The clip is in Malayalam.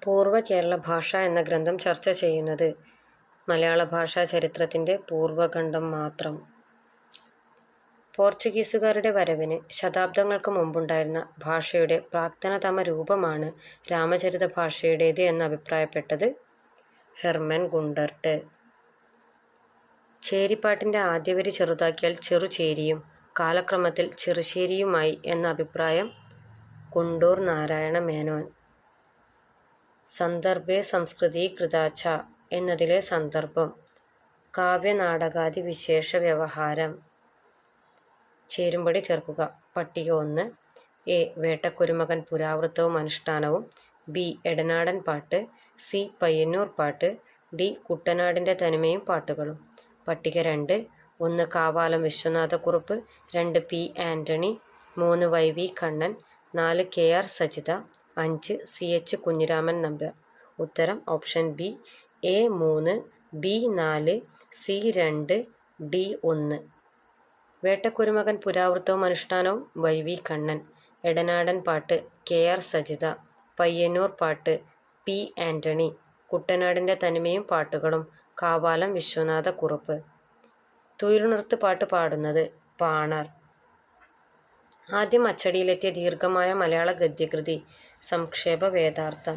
പൂർവ്വ കേരള ഭാഷ എന്ന ഗ്രന്ഥം ചർച്ച ചെയ്യുന്നത് മലയാള ഭാഷാ ചരിത്രത്തിൻ്റെ പൂർവ്വഖണ്ഡം മാത്രം. പോർച്ചുഗീസുകാരുടെ വരവിന് ശതാബ്ദങ്ങൾക്ക് മുമ്പുണ്ടായിരുന്ന ഭാഷയുടെ പ്രാക്തനതമ രൂപമാണ് രാമചരിത ഭാഷയുടേത് എന്ന് അഭിപ്രായപ്പെട്ടത് ഹെർമൻ ഗുണ്ടർട്ട്. ചേരിപ്പാട്ടിൻ്റെ ആദ്യവരി ചെറുതാക്കിയാൽ ചെറുചേരിയും കാലക്രമത്തിൽ ചെറുശ്ശേരിയുമായി എന്ന അഭിപ്രായം കുണ്ടൂർ നാരായണ മേനോൻ. സന്ദർഭേ സംസ്കൃതി കൃതാച്ച എന്നതിലെ സന്ദർഭം കാവ്യനാടകാദി വിശേഷ വ്യവഹാരം. ചേരുംപടി ചേർക്കുക. പട്ടിക 1. എ. വേട്ടക്കുരുമകൻ പുരാവൃത്തവും അനുഷ്ഠാനവും. ബി. എടനാടൻ പാട്ട്. സി. പയ്യന്നൂർ പാട്ട്. ഡി. കുട്ടനാടിൻ്റെ തനിമയും പാട്ടുകളും. പട്ടിക 2. 1. Kavalam Vishwanathakurup. 2. P. Antony. 3. Y. V. Kannan. 4. K. R. Sajitha. 5. C. H. Kunhiraman Nambiar. ഉത്തരം option B. A 3, B 4, C 2, D 1. Vettakkorumakan പുരാവൃത്തവും അനുഷ്ഠാനവും വൈ. വി. കണ്ണൻ. എടനാടൻ പാട്ട് കെ. ആർ. സജിത. പയ്യന്നൂർ പാട്ട് പി. ആൻ്റണി. കുട്ടനാടിൻ്റെ തനിമയും പാട്ടുകളും കാവാലം വിശ്വനാഥക്കുറുപ്പ്. തുയിലുണർത്ത് പാട്ട് പാടുന്നത് പാണർ. ആദ്യം അച്ചടിയിലെത്തിയ ദീർഘമായ മലയാള ഗദ്യകൃതി സംക്ഷേപ വേദാർത്ഥം.